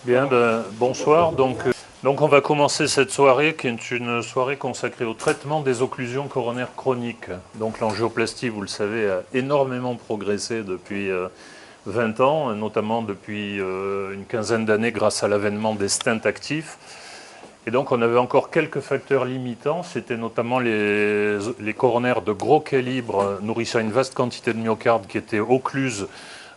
Bien, bonsoir. Donc on va commencer cette soirée qui est une soirée consacrée au traitement des occlusions coronaires chroniques. Donc l'angioplastie, vous le savez, a énormément progressé depuis 20 ans, notamment depuis une quinzaine d'années grâce à l'avènement des stents actifs. Et donc on avait encore quelques facteurs limitants, c'était notamment les coronaires de gros calibre nourrissant une vaste quantité de myocarde qui étaient occluses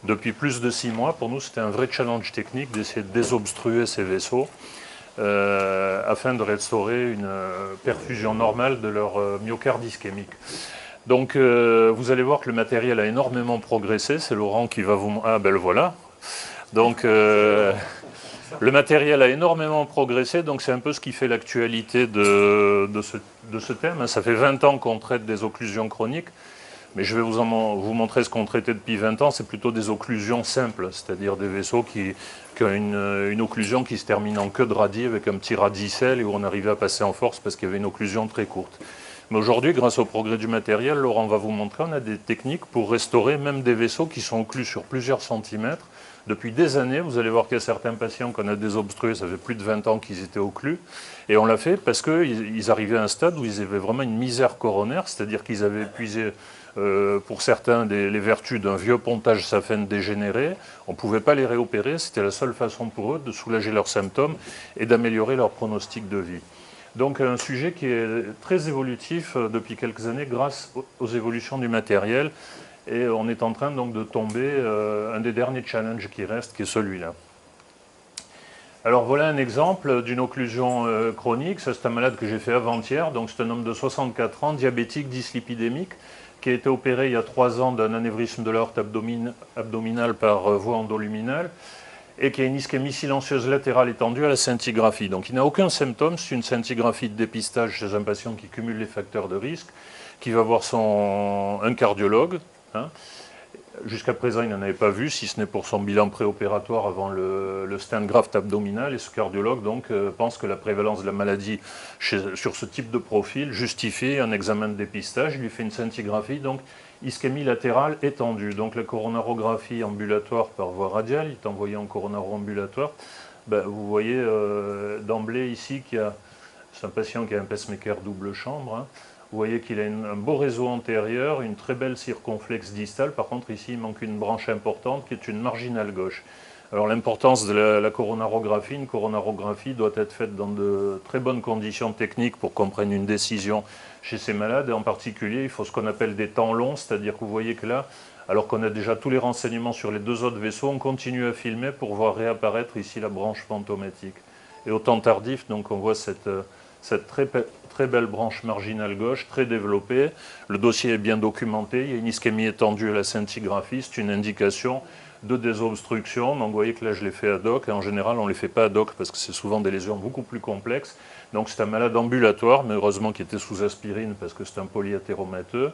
depuis plus de 6 mois. Pour nous, c'était un vrai challenge technique d'essayer de désobstruer ces vaisseaux afin de restaurer une perfusion normale de leur myocarde ischémique. Donc vous allez voir que le matériel a énormément progressé. C'est Laurent qui va vous... Ah ben le voilà. Donc le matériel a énormément progressé, donc c'est un peu ce qui fait l'actualité de ce thème. Ça fait 20 ans qu'on traite des occlusions chroniques. Mais je vais vous montrer ce qu'on traitait depuis 20 ans, c'est plutôt des occlusions simples, c'est-à-dire des vaisseaux qui ont une occlusion qui se termine en queue de radis avec un petit radicelle et où on arrivait à passer en force parce qu'il y avait une occlusion très courte. Mais aujourd'hui, grâce au progrès du matériel, Laurent va vous montrer, on a des techniques pour restaurer même des vaisseaux qui sont occlus sur plusieurs centimètres. Depuis des années, vous allez voir qu'il y a certains patients qu'on a désobstrués, ça fait plus de 20 ans qu'ils étaient occlus. Et on l'a fait parce qu'ils arrivaient à un stade où ils avaient vraiment une misère coronaire, c'est-à-dire qu'ils avaient épuisé pour certains les vertus d'un vieux pontage saphène dégénéré. On ne pouvait pas les réopérer, c'était la seule façon pour eux de soulager leurs symptômes et d'améliorer leur pronostic de vie. Donc un sujet qui est très évolutif depuis quelques années grâce aux évolutions du matériel. Et on est en train donc de tomber un des derniers challenges qui reste, qui est celui-là. Alors voilà un exemple d'une occlusion chronique. Ça, c'est un malade que j'ai fait avant-hier. Donc c'est un homme de 64 ans, diabétique, dyslipidémique, qui a été opéré il y a 3 ans d'un anévrisme de l'aorte abdominale par voie endoluminale et qui a une ischémie silencieuse latérale étendue à la scintigraphie. Donc il n'a aucun symptôme, c'est une scintigraphie de dépistage chez un patient qui cumule les facteurs de risque, qui va voir un cardiologue. Jusqu'à présent, il n'en avait pas vu, si ce n'est pour son bilan préopératoire avant le stent graft abdominal. Et ce cardiologue donc, pense que la prévalence de la maladie sur ce type de profil justifie un examen de dépistage. Il lui fait une scintigraphie, donc ischémie latérale étendue. Donc la coronarographie ambulatoire par voie radiale, il est envoyé en coronaro ambulatoire. Vous voyez d'emblée ici qu'il y a, c'est un patient qui a un pacemaker double chambre. Vous voyez qu'il a un beau réseau antérieur, une très belle circonflexe distale. Par contre, ici, il manque une branche importante qui est une marginale gauche. Alors, l'importance de la coronarographie, une coronarographie doit être faite dans de très bonnes conditions techniques pour qu'on prenne une décision chez ces malades. Et en particulier, il faut ce qu'on appelle des temps longs, c'est-à-dire que vous voyez que là, alors qu'on a déjà tous les renseignements sur les 2 autres vaisseaux, on continue à filmer pour voir réapparaître ici la branche fantomatique. Et au temps tardif, donc, on voit cette très belle branche marginale gauche, très développée. Le dossier est bien documenté. Il y a une ischémie étendue à la scintigraphie. C'est une indication de désobstruction. Donc vous voyez que là, je l'ai fait ad hoc. Et en général, on ne les fait pas ad hoc parce que c'est souvent des lésions beaucoup plus complexes. Donc c'est un malade ambulatoire, mais heureusement qui était sous aspirine parce que c'est un polyathéromateux.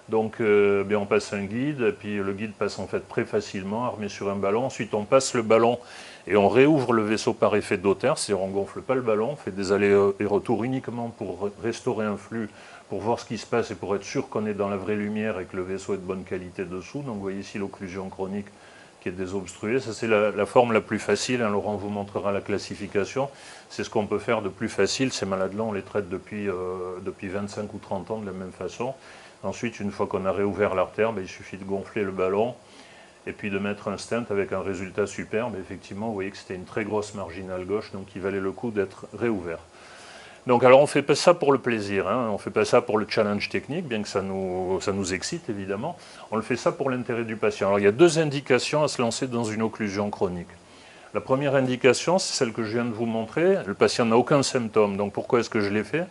Donc on passe un guide, et puis le guide passe en fait très facilement, armé sur un ballon. Ensuite, on passe le ballon et on réouvre le vaisseau par effet Dotter, c'est-à-dire on ne gonfle pas le ballon, on fait des allers et retours uniquement pour restaurer un flux, pour voir ce qui se passe et pour être sûr qu'on est dans la vraie lumière et que le vaisseau est de bonne qualité dessous. Donc vous voyez ici l'occlusion chronique qui est désobstruée. Ça, c'est la forme la plus facile. Laurent vous montrera la classification. C'est ce qu'on peut faire de plus facile. Ces malades-là, on les traite depuis 25 ou 30 ans de la même façon. Ensuite, une fois qu'on a réouvert l'artère, il suffit de gonfler le ballon et puis de mettre un stent avec un résultat superbe. Effectivement, vous voyez que c'était une très grosse marginale gauche, donc il valait le coup d'être réouvert. Donc alors on ne fait pas ça pour le plaisir, on ne fait pas ça pour le challenge technique, bien que ça nous excite évidemment. On le fait ça pour l'intérêt du patient. Alors il y a 2 indications à se lancer dans une occlusion chronique. La première indication, c'est celle que je viens de vous montrer. Le patient n'a aucun symptôme. Donc pourquoi est-ce que je l'ai fait?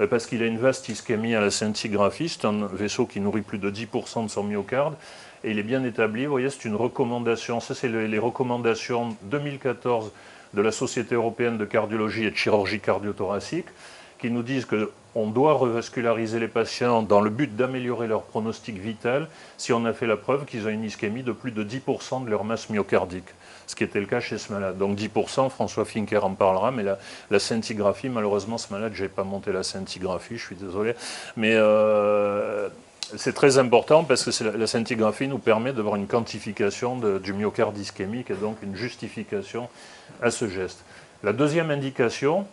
Parce qu'il a une vaste ischémie à la scintigraphie. C'est un vaisseau qui nourrit plus de 10% de son myocarde. Et il est bien établi. Vous voyez, c'est une recommandation. Ça, c'est les recommandations 2014 de la Société européenne de cardiologie et de chirurgie cardiothoracique qui nous disent qu'on doit revasculariser les patients dans le but d'améliorer leur pronostic vital si on a fait la preuve qu'ils ont une ischémie de plus de 10% de leur masse myocardique, ce qui était le cas chez ce malade. Donc 10%, François Finker en parlera, mais la scintigraphie, malheureusement, ce malade, je n'ai pas monté la scintigraphie, je suis désolé, mais C'est très important parce que la scintigraphie nous permet d'avoir une quantification du myocarde ischémique et donc une justification à ce geste. La deuxième indication,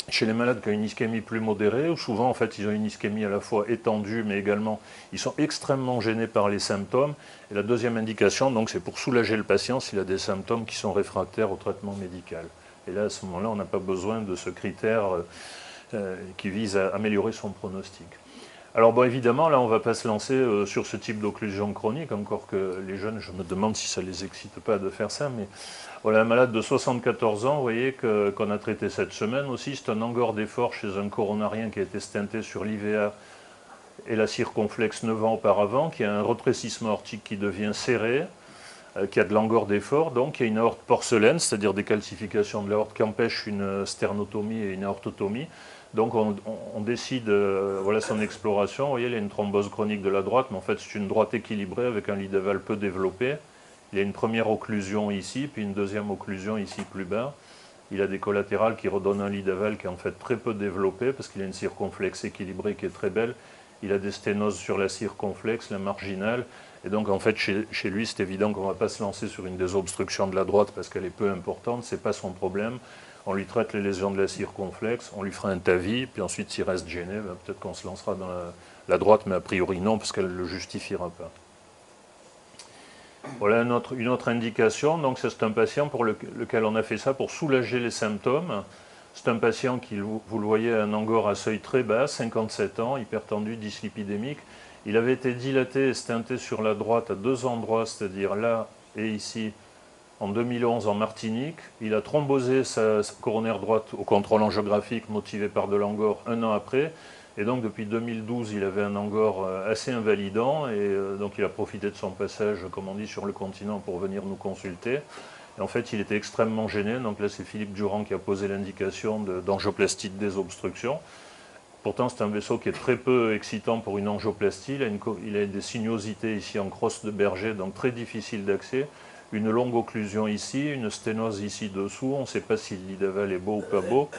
chez les malades qui ont une ischémie plus modérée, où souvent en fait ils ont une ischémie à la fois étendue mais également ils sont extrêmement gênés par les symptômes. Et la deuxième indication, donc, c'est pour soulager le patient s'il a des symptômes qui sont réfractaires au traitement médical. Et là, à ce moment-là, on n'a pas besoin de ce critère qui vise à améliorer son pronostic. Alors bon, évidemment, là, on ne va pas se lancer sur ce type d'occlusion chronique, encore que les jeunes, je me demande si ça ne les excite pas de faire ça, mais voilà, un malade de 74 ans, vous voyez, qu'on a traité cette semaine aussi, c'est un angor d'effort chez un coronarien qui a été stenté sur l'IVA et la circonflexe 9 ans auparavant, qui a un rétrécissement aortique qui devient serré, qui a de l'angor d'effort, donc il y a une aorte porcelaine, c'est-à-dire des calcifications de l'aorte qui empêchent une sternotomie et une aortotomie. Donc on décide, voilà son exploration, vous voyez, il y a une thrombose chronique de la droite, mais en fait c'est une droite équilibrée avec un lit d'aval peu développé. Il y a une première occlusion ici, puis une deuxième occlusion ici plus bas. Il a des collatérales qui redonnent un lit d'aval qui est en fait très peu développé, parce qu'il a une circonflexe équilibrée qui est très belle. Il a des sténoses sur la circonflexe, la marginale, et donc en fait chez lui c'est évident qu'on ne va pas se lancer sur une désobstruction de la droite parce qu'elle est peu importante, ce n'est pas son problème. On lui traite les lésions de la circonflexe, on lui fera un TAVI, puis ensuite s'il reste gêné, ben, peut-être qu'on se lancera dans la droite, mais a priori non, parce qu'elle ne le justifiera pas. Voilà une autre indication, donc c'est un patient pour lequel on a fait ça pour soulager les symptômes. C'est un patient qui, vous le voyez, a un angor à seuil très bas, 57 ans, hypertendu, dyslipidémique. Il avait été dilaté et stenté sur la droite à deux endroits, c'est-à-dire là et ici, en 2011 en Martinique. Il a thrombosé sa coronaire droite au contrôle angiographique motivé par de l'angor un an après. Et donc depuis 2012, il avait un angor assez invalidant et donc il a profité de son passage, comme on dit, sur le continent pour venir nous consulter. Et en fait, il était extrêmement gêné. Donc là, c'est Philippe Durand qui a posé l'indication d'angioplastie de désobstruction. Pourtant, c'est un vaisseau qui est très peu excitant pour une angioplastie. Il a des sinuosités ici en crosse de berger, donc très difficile d'accès. Une longue occlusion ici, une sténose ici dessous. On ne sait pas si le lit d'aval est beau ou pas beau.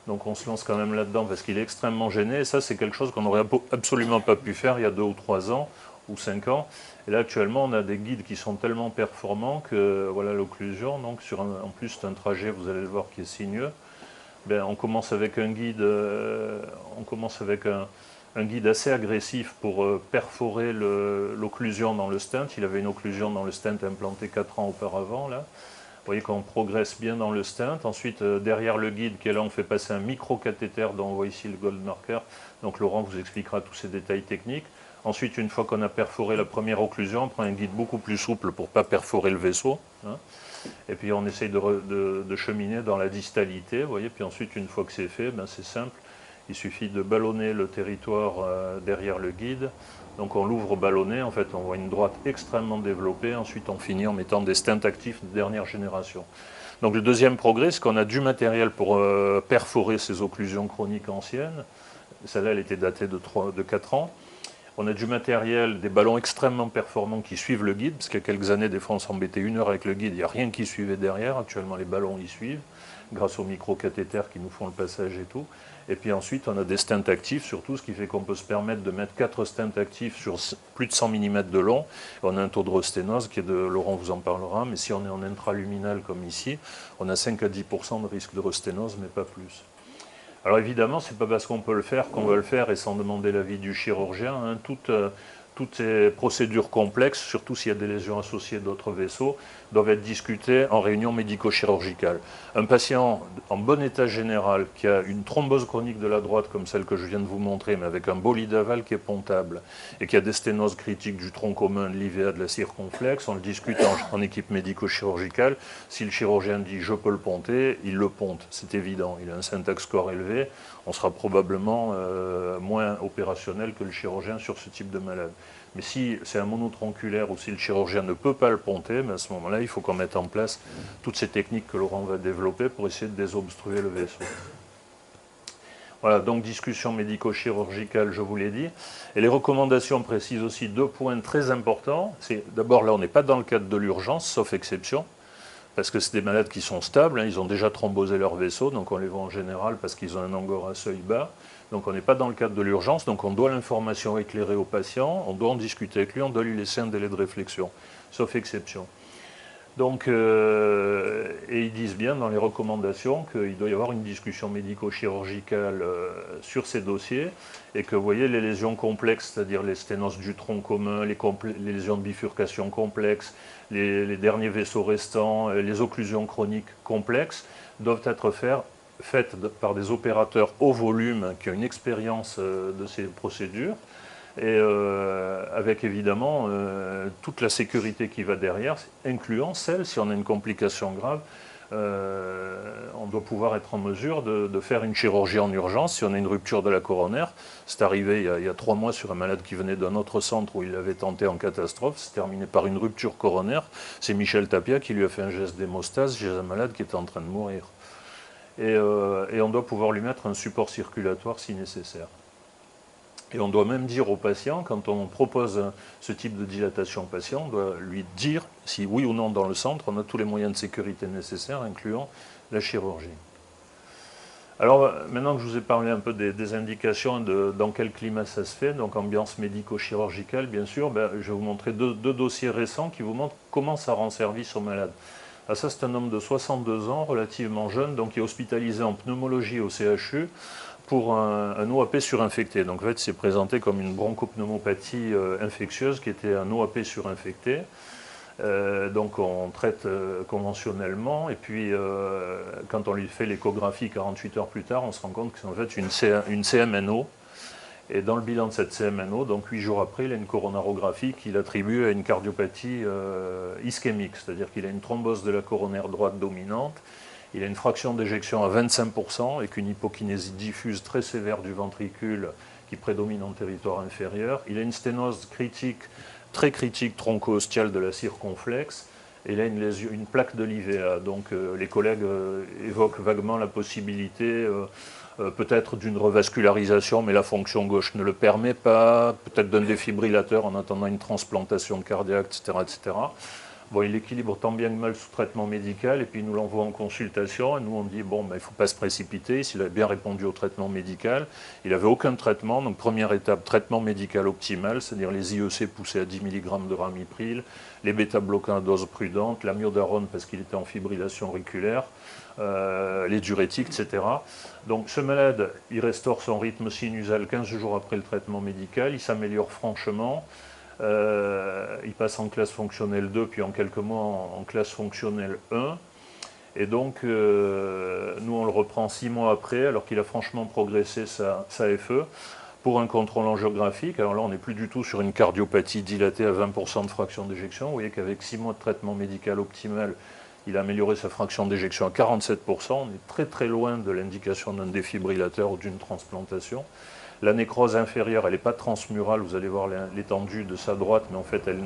Donc on se lance quand même là-dedans parce qu'il est extrêmement gêné. Et ça, c'est quelque chose qu'on n'aurait absolument pas pu faire il y a 2 ou 3 ans ou 5 ans. Et là, actuellement, on a des guides qui sont tellement performants que voilà l'occlusion. Donc en plus, c'est un trajet, vous allez le voir, qui est sinueux. Ben, on commence avec un guide, un guide assez agressif pour perforer l'occlusion dans le stent. Il avait une occlusion dans le stent implantée 4 ans auparavant, là. Vous voyez qu'on progresse bien dans le stent. Ensuite, derrière le guide qui est là, on fait passer un micro-cathéter dont on voit ici le gold marker. Donc Laurent vous expliquera tous ces détails techniques. Ensuite, une fois qu'on a perforé la première occlusion, on prend un guide beaucoup plus souple pour ne pas perforer le vaisseau. Hein. Et puis on essaye de cheminer dans la distalité. Vous voyez. Puis ensuite, une fois que c'est fait, ben, c'est simple. Il suffit de ballonner le territoire derrière le guide. Donc on l'ouvre ballonné, en fait on voit une droite extrêmement développée, ensuite on finit en mettant des stents actifs de dernière génération. Donc le deuxième progrès, c'est qu'on a du matériel pour perforer ces occlusions chroniques anciennes. Celle-là, elle était datée de 4 ans. On a du matériel, des ballons extrêmement performants qui suivent le guide, parce qu'il y a quelques années, des fois on s'embêtait 1 heure avec le guide, il n'y a rien qui suivait derrière. Actuellement les ballons y suivent, grâce aux micro-cathéters qui nous font le passage et tout. Et puis ensuite, on a des stents actifs, surtout, ce qui fait qu'on peut se permettre de mettre 4 stents actifs sur plus de 100 mm de long. On a un taux de resténose qui est de, Laurent vous en parlera, mais si on est en intraluminal comme ici, on a 5 à 10% de risque de resténose, mais pas plus. Alors évidemment, ce n'est pas parce qu'on peut le faire qu'on va le faire et sans demander l'avis du chirurgien. Hein. Toutes ces procédures complexes, surtout s'il y a des lésions associées d'autres vaisseaux, doivent être discutées en réunion médico-chirurgicale. Un patient en bon état général qui a une thrombose chronique de la droite comme celle que je viens de vous montrer, mais avec un beau lit d'aval qui est pontable et qui a des sténoses critiques du tronc commun, de l'IVA, de la circonflexe, on le discute en équipe médico-chirurgicale. Si le chirurgien dit « je peux le ponter », il le ponte, c'est évident. Il a un syntax score élevé, on sera probablement moins opérationnel que le chirurgien sur ce type de malade. Mais si c'est un monotronculaire ou si le chirurgien ne peut pas le ponter, à ce moment-là, il faut qu'on mette en place toutes ces techniques que Laurent va développer pour essayer de désobstruer le vaisseau. Voilà, donc discussion médico-chirurgicale, je vous l'ai dit. Et les recommandations précisent aussi 2 points très importants. D'abord, là, on n'est pas dans le cadre de l'urgence, sauf exception. parce que c'est des malades qui sont stables, hein, ils ont déjà thrombosé leur vaisseau, donc on les voit en général parce qu'ils ont un angor à seuil bas. Donc on n'est pas dans le cadre de l'urgence, donc on doit l'information éclairée au patient, on doit en discuter avec lui, on doit lui laisser un délai de réflexion, sauf exception. Donc, et ils disent bien dans les recommandations qu'il doit y avoir une discussion médico-chirurgicale sur ces dossiers et que vous voyez les lésions complexes, c'est-à-dire les sténoses du tronc commun, les lésions de bifurcation complexes, les derniers vaisseaux restants, les occlusions chroniques complexes doivent être faites par des opérateurs au volume qui ont une expérience de ces procédures. Et avec évidemment toute la sécurité qui va derrière, incluant celle, si on a une complication grave, on doit pouvoir être en mesure de faire une chirurgie en urgence si on a une rupture de la coronaire. C'est arrivé il y a 3 mois sur un malade qui venait d'un autre centre où il l'avait tenté en catastrophe. C'est terminé par une rupture coronaire. C'est Michel Tapia qui lui a fait un geste d'hémostase chez un malade qui était en train de mourir. Et on doit pouvoir lui mettre un support circulatoire si nécessaire. Et on doit même dire au patient, quand on propose ce type de dilatation au patient, on doit lui dire si oui ou non dans le centre, on a tous les moyens de sécurité nécessaires, incluant la chirurgie. Alors maintenant que je vous ai parlé un peu des indications de dans quel climat ça se fait, donc ambiance médico-chirurgicale bien sûr, je vais vous montrer deux dossiers récents qui vous montrent comment ça rend service aux malades. Ah, ça c'est un homme de 62 ans, relativement jeune, donc qui est hospitalisé en pneumologie au CHU, pour un OAP surinfecté. Donc en fait, c'est présenté comme une bronchopneumopathie infectieuse qui était un OAP surinfecté. Donc on traite conventionnellement et puis quand on lui fait l'échographie 48 heures plus tard, on se rend compte que c'est en fait une CMNO. Et dans le bilan de cette CMNO, donc 8 jours après, il a une coronarographie qu'il attribue à une cardiopathie ischémique, c'est-à-dire qu'il a une thrombose de la coronaire droite dominante. Il a une fraction d'éjection à 25% et qu'une hypokinésie diffuse très sévère du ventricule qui prédomine en territoire inférieur. Il a une sténose critique, très critique tronco-ostiale de la circonflexe. Et il a une plaque de l'IVA. Donc les collègues évoquent vaguement la possibilité peut-être d'une revascularisation, mais la fonction gauche ne le permet pas, peut-être d'un défibrillateur en attendant une transplantation cardiaque, etc., etc. Bon, il équilibre tant bien que mal sous traitement médical, et puis il nous l'envoie en consultation, et nous on dit, bon, il ne faut pas se précipiter, s'il a bien répondu au traitement médical, il n'avait aucun traitement, donc première étape, traitement médical optimal, c'est-à-dire les IEC poussés à 10 mg de ramipril, les bêta-bloquants à dose prudente, l'amiodarone parce qu'il était en fibrillation auriculaire, les diurétiques, etc. Donc ce malade, il restaure son rythme sinusal 15 jours après le traitement médical, il s'améliore franchement, il passe en classe fonctionnelle 2, puis en quelques mois en classe fonctionnelle 1. Et donc, nous, on le reprend 6 mois après, alors qu'il a franchement progressé sa FE, pour un contrôle angiographique. Alors là, on n'est plus du tout sur une cardiopathie dilatée à 20% de fraction d'éjection. Vous voyez qu'avec 6 mois de traitement médical optimal, il a amélioré sa fraction d'éjection à 47%. On est très très loin de l'indication d'un défibrillateur ou d'une transplantation. La nécrose inférieure, elle n'est pas transmurale, vous allez voir l'étendue de sa droite, mais en fait elle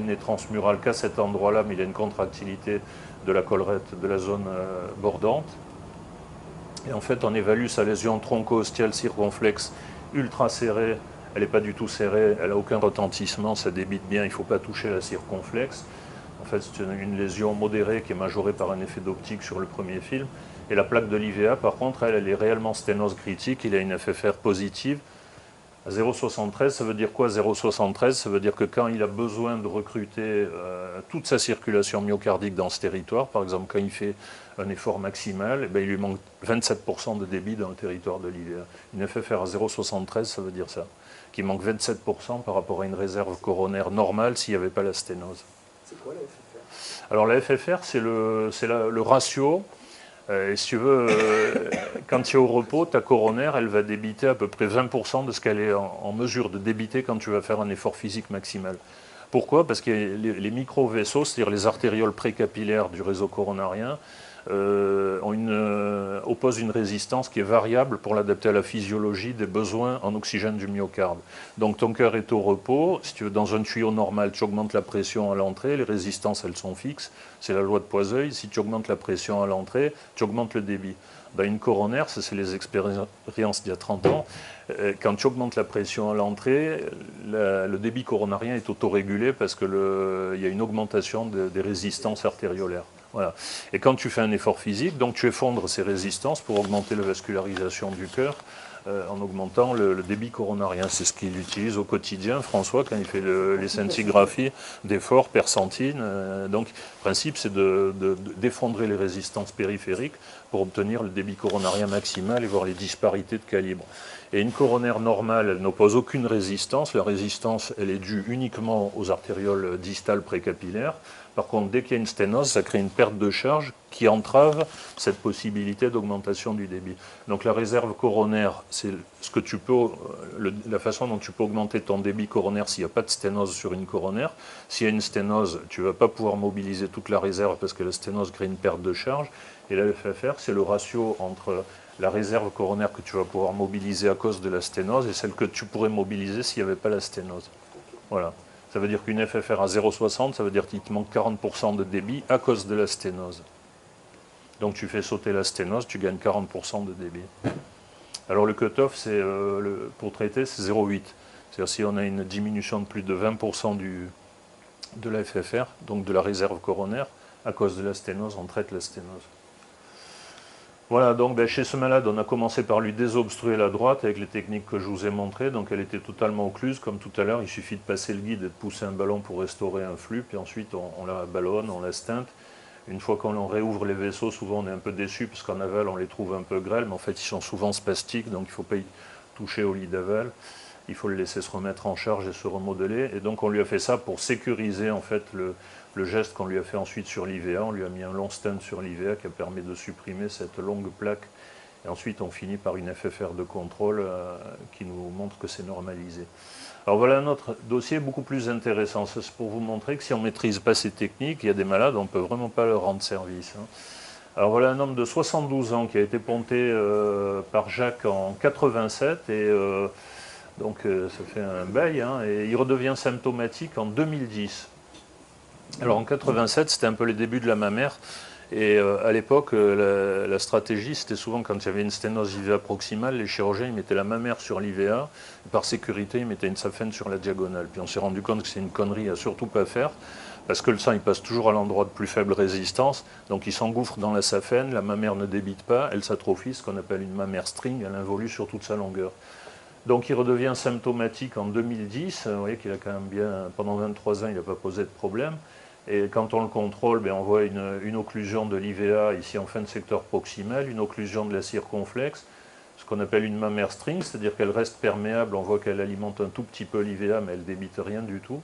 n'est transmurale qu'à cet endroit-là, mais il y a une contractilité de la collerette, de la zone bordante. Et en fait on évalue sa lésion tronco-ostiale circonflexe ultra serrée, elle n'est pas du tout serrée, elle n'a aucun retentissement, ça débite bien, il ne faut pas toucher la circonflexe. En fait c'est une lésion modérée qui est majorée par un effet d'optique sur le premier film. Et la plaque de l'IVA, par contre, elle est réellement sténose critique, il a une FFR positive. À 0,73, ça veut dire quoi 0,73, ça veut dire que quand il a besoin de recruter toute sa circulation myocardique dans ce territoire, par exemple quand il fait un effort maximal, il lui manque 27% de débit dans le territoire de l'IVA. Une FFR à 0,73, ça veut dire ça, qu'il manque 27% par rapport à une réserve coronaire normale s'il n'y avait pas la sténose. C'est quoi la FFR? Alors la FFR, c'est le ratio. Et si tu veux, quand tu es au repos, ta coronaire, elle va débiter à peu près 20% de ce qu'elle est en mesure de débiter quand tu vas faire un effort physique maximal. Pourquoi? Parce que les micro-vaisseaux, c'est-à-dire les artérioles précapillaires du réseau coronarien, opposent une résistance qui est variable pour l'adapter à la physiologie des besoins en oxygène du myocarde. Donc ton cœur est au repos, si tu veux, dans un tuyau normal, tu augmentes la pression à l'entrée, les résistances elles sont fixes, c'est la loi de Poiseuille, si tu augmentes la pression à l'entrée, tu augmentes le débit. Dans une coronaire, ça c'est les expériences d'il y a 30 ans, quand tu augmentes la pression à l'entrée, le débit coronarien est autorégulé parce qu'il y a une augmentation des résistances artériolaires. Voilà. Et quand tu fais un effort physique, donc tu effondres ces résistances pour augmenter la vascularisation du cœur en augmentant le débit coronarien. C'est ce qu'il utilise au quotidien, François, quand il fait les scintigraphies d'effort per centine. Donc, le principe, c'est d'effondrer les résistances périphériques pour obtenir le débit coronarien maximal et voir les disparités de calibre. Et une coronaire normale, elle n'oppose aucune résistance. La résistance, elle est due uniquement aux artérioles distales précapillaires. Par contre, dès qu'il y a une sténose, ça crée une perte de charge qui entrave cette possibilité d'augmentation du débit. Donc la réserve coronaire, c'est ce que tu peux, la façon dont tu peux augmenter ton débit coronaire s'il n'y a pas de sténose sur une coronaire. S'il y a une sténose, tu ne vas pas pouvoir mobiliser toute la réserve parce que la sténose crée une perte de charge. Et la FFR, c'est le ratio entre la réserve coronaire que tu vas pouvoir mobiliser à cause de la sténose et celle que tu pourrais mobiliser s'il n'y avait pas la sténose. Voilà. Ça veut dire qu'une FFR à 0,60, ça veut dire qu'il te manque 40% de débit à cause de la sténose. Donc tu fais sauter la sténose, tu gagnes 40% de débit. Alors le cutoff, pour traiter, c'est 0,8. C'est-à-dire si on a une diminution de plus de 20% de la FFR, donc de la réserve coronaire, à cause de la sténose, on traite la sténose. Voilà, donc chez ce malade, on a commencé par lui désobstruer la droite avec les techniques que je vous ai montrées. Donc elle était totalement occluse, comme tout à l'heure. Il suffit de passer le guide et de pousser un ballon pour restaurer un flux. Puis ensuite, on la ballonne, on la stinte. Une fois qu'on réouvre les vaisseaux, souvent on est un peu déçu parce qu'en aval, on les trouve un peu grêles. Mais en fait, ils sont souvent spastiques, donc il ne faut pas y toucher au lit d'aval. Il faut le laisser se remettre en charge et se remodeler. Et donc on lui a fait ça pour sécuriser en fait le geste qu'on lui a fait ensuite sur l'IVA. On lui a mis un long stent sur l'IVA qui a permis de supprimer cette longue plaque. Et ensuite on finit par une FFR de contrôle qui nous montre que c'est normalisé. Alors voilà un autre dossier beaucoup plus intéressant. C'est pour vous montrer que si on ne maîtrise pas ces techniques, il y a des malades, on ne peut vraiment pas leur rendre service. Alors voilà un homme de 72 ans qui a été ponté par Jacques en 87 et donc ça fait un bail, hein, et il redevient symptomatique en 2010. Alors en 87, c'était un peu les débuts de la mammaire, et à l'époque, la stratégie, c'était souvent quand il y avait une sténose IVA proximale, les chirurgiens ils mettaient la mammaire sur l'IVA, par sécurité ils mettaient une saphène sur la diagonale. Puis on s'est rendu compte que c'est une connerie à surtout pas faire, parce que le sang il passe toujours à l'endroit de plus faible résistance, donc il s'engouffre dans la saphène, la mammaire ne débite pas, elle s'atrophie, ce qu'on appelle une mammaire string, elle involue sur toute sa longueur. Donc il redevient symptomatique en 2010, vous voyez qu'il a quand même bien, pendant 23 ans, il n'a pas posé de problème. Et quand on le contrôle, on voit une occlusion de l'IVA ici en fin de secteur proximal, une occlusion de la circonflexe, ce qu'on appelle une mammaire string, c'est-à-dire qu'elle reste perméable, on voit qu'elle alimente un tout petit peu l'IVA, mais elle ne débite rien du tout.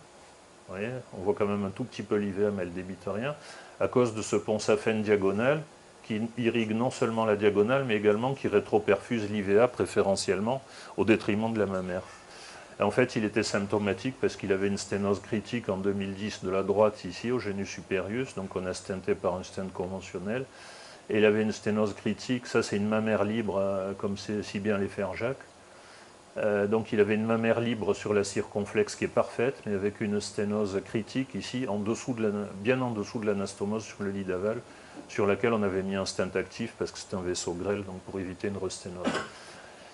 Vous voyez, on voit quand même un tout petit peu l'IVA, mais elle ne débite rien, à cause de ce pont saphène diagonal, qui irrigue non seulement la diagonale, mais également qui rétroperfuse l'IVA préférentiellement au détriment de la mammaire. Et en fait, il était symptomatique parce qu'il avait une sténose critique en 2010 de la droite ici, au génus superius, donc on a stenté par un stent conventionnel. Et il avait une sténose critique, ça c'est une mammaire libre, comme c'est si bien les faire Jacques. Donc il avait une mammaire libre sur la circonflexe qui est parfaite, mais avec une sténose critique ici, bien en dessous de l'anastomose sur le lit d'aval, sur laquelle on avait mis un stent actif parce que c'est un vaisseau grêle, donc pour éviter une resténose.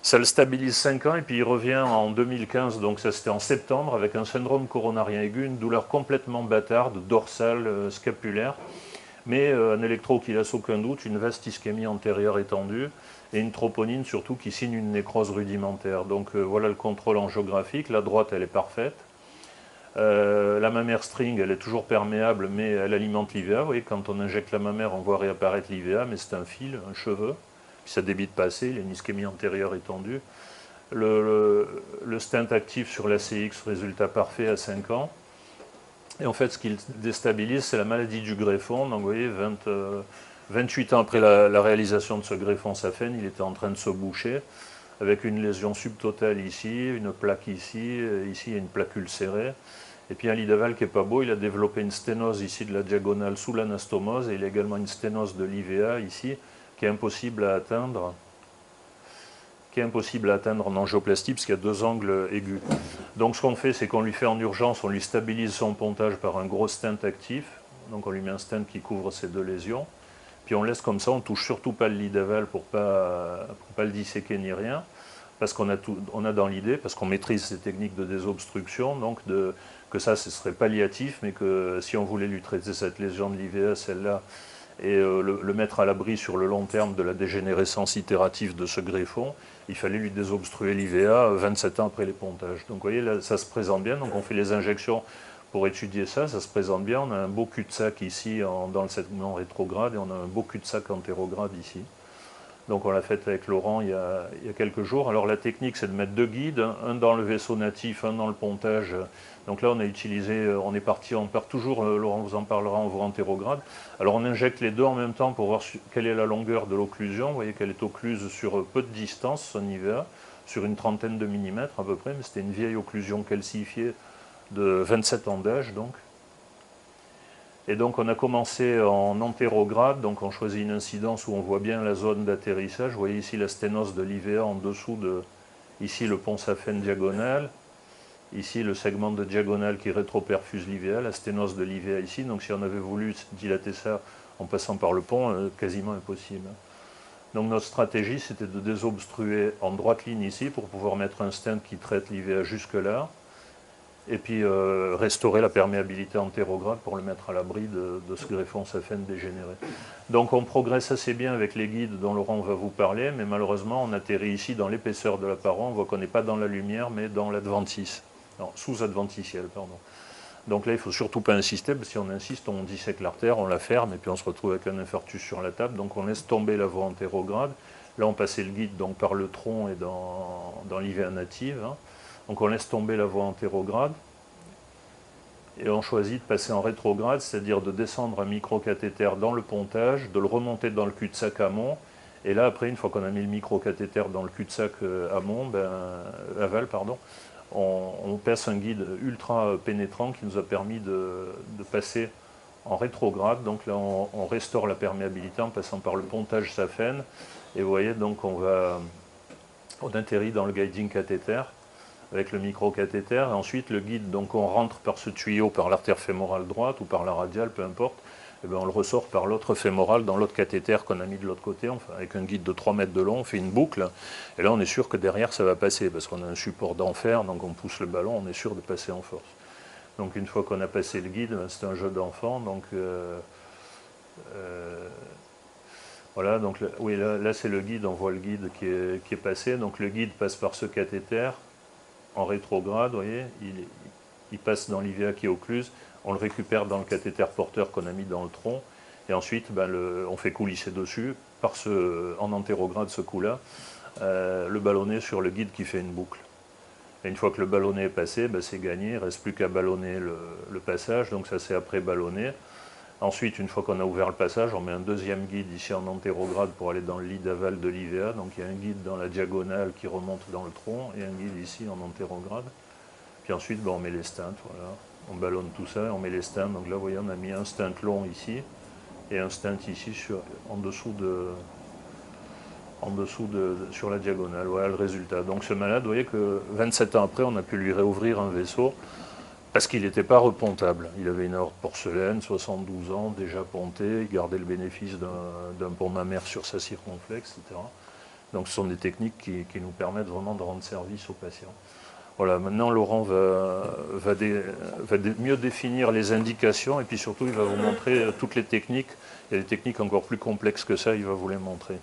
Ça le stabilise 5 ans et puis il revient en 2015, donc ça c'était en septembre, avec un syndrome coronarien aigu, une douleur complètement bâtarde, dorsale, scapulaire, mais un électro qui laisse aucun doute, une vaste ischémie antérieure étendue et une troponine surtout qui signe une nécrose rudimentaire. Donc voilà le contrôle angiographique, la droite elle est parfaite. La mammaire string, elle est toujours perméable, mais elle alimente l'IVA. Vous voyez, quand on injecte la mammaire, on voit réapparaître l'IVA, mais c'est un fil, un cheveu. Puis ça débite pas assez, il y a une ischémie antérieure étendue. Le stent actif sur la CX, résultat parfait à 5 ans. Et en fait, ce qui le déstabilise, c'est la maladie du greffon. Donc vous voyez, 28 ans après la réalisation de ce greffon saphène, il était en train de se boucher, avec une lésion subtotale ici, une plaque ici, ici il y a une plaque ulcérée. Et puis un lit d'aval qui n'est pas beau, il a développé une sténose ici de la diagonale sous l'anastomose, et il a également une sténose de l'IVA ici, qui est impossible à atteindre, en angioplastie, parce qu'il y a 2 angles aigus. Donc ce qu'on fait, c'est qu'on lui fait en urgence, on lui stabilise son pontage par un gros stent actif, donc on lui met un stent qui couvre ces 2 lésions, puis on laisse comme ça, on ne touche surtout pas le lit d'aval pour pas le disséquer ni rien, parce qu'on a dans l'idée, parce qu'on maîtrise ces techniques de désobstruction, donc que ça, ce serait palliatif, mais que si on voulait lui traiter cette lésion de l'IVA, celle-là, et le mettre à l'abri sur le long terme de la dégénérescence itérative de ce greffon, il fallait lui désobstruer l'IVA 27 ans après les pontages. Donc vous voyez, là, ça se présente bien, donc on fait les injections pour étudier ça, ça se présente bien. On a un beau cul-de-sac ici dans le segment rétrograde et on a un beau cul-de-sac antérograde ici. Donc on l'a fait avec Laurent il y a quelques jours. Alors la technique, c'est de mettre deux guides, un dans le vaisseau natif, un dans le pontage. Donc là on a utilisé, on part toujours, Laurent vous en parlera, en voie antérograde. Alors on injecte les deux en même temps pour voir quelle est la longueur de l'occlusion. Vous voyez qu'elle est occluse sur peu de distance, son IVA, sur une trentaine de millimètres à peu près, mais c'était une vieille occlusion calcifiée de 27 ans d'âge donc. Et donc on a commencé en antérograde, donc on choisit une incidence où on voit bien la zone d'atterrissage. Vous voyez ici la sténose de l'IVA en dessous de, ici le pont saphène diagonal, ici le segment de diagonale qui rétroperfuse l'IVA, la sténose de l'IVA ici. Donc si on avait voulu dilater ça en passant par le pont, quasiment impossible. Donc notre stratégie c'était de désobstruer en droite ligne ici pour pouvoir mettre un stent qui traite l'IVA jusque là. Et puis restaurer la perméabilité antérograde pour le mettre à l'abri de ce greffon saphène dégénéré. Donc on progresse assez bien avec les guides dont Laurent va vous parler, mais malheureusement on atterrit ici dans l'épaisseur de la paroi, on voit qu'on n'est pas dans la lumière, mais dans l'adventice, sous-adventiciel, pardon. Donc là il ne faut surtout pas insister, parce que si on insiste, on dissèque l'artère, on la ferme, et puis on se retrouve avec un infarctus sur la table, donc on laisse tomber la voie antérograde. Là on passait le guide donc, par le tronc et dans l'IVA native, hein. Donc on laisse tomber la voie antérograde et on choisit de passer en rétrograde, c'est-à-dire de descendre un microcathéter dans le pontage, de le remonter dans le cul-de-sac amont, et là après, une fois qu'on a mis le microcathéter dans le cul-de-sac aval, on passe un guide ultra pénétrant qui nous a permis de passer en rétrograde. Donc là on restaure la perméabilité en passant par le pontage saphène, et vous voyez donc on atterrit dans le guiding cathéter avec le microcathéter, et ensuite le guide, donc on rentre par ce tuyau, par l'artère fémorale droite ou par la radiale, peu importe, et bien on le ressort par l'autre fémorale dans l'autre cathéter qu'on a mis de l'autre côté, enfin, avec un guide de 3 mètres de long, on fait une boucle, et là on est sûr que derrière ça va passer, parce qu'on a un support d'enfer, donc on pousse le ballon, on est sûr de passer en force. Donc une fois qu'on a passé le guide, c'est un jeu d'enfant, donc voilà, donc oui, là c'est le guide, on voit le guide qui est passé, donc le guide passe par ce cathéter, en rétrograde, vous voyez, il passe dans l'IVA qui est occluse, on le récupère dans le cathéter porteur qu'on a mis dans le tronc, et ensuite on fait coulisser dessus, en antérograde ce coup-là, le ballonnet sur le guide qui fait une boucle. Et une fois que le ballonnet est passé, c'est gagné, il ne reste plus qu'à ballonner le passage, donc ça c'est après ballonner. Ensuite, une fois qu'on a ouvert le passage, on met un deuxième guide ici en antérograde pour aller dans le lit d'aval de l'IVA. Donc il y a un guide dans la diagonale qui remonte dans le tronc et un guide ici en antérograde. Puis ensuite, on met les stents, voilà. On ballonne tout ça et on met les stents. Donc là, vous voyez, on a mis un stent long ici et un stent ici en dessous sur la diagonale. Voilà le résultat. Donc ce malade, vous voyez que 27 ans après, on a pu lui réouvrir un vaisseau. Parce qu'il n'était pas repontable. Il avait une aorte porcelaine, 72 ans, déjà ponté, il gardait le bénéfice d'un pont mammaire sur sa circonflexe, etc. Donc ce sont des techniques qui nous permettent vraiment de rendre service aux patients. Voilà, maintenant Laurent va mieux définir les indications et puis surtout il va vous montrer toutes les techniques. Il y a des techniques encore plus complexes que ça, il va vous les montrer.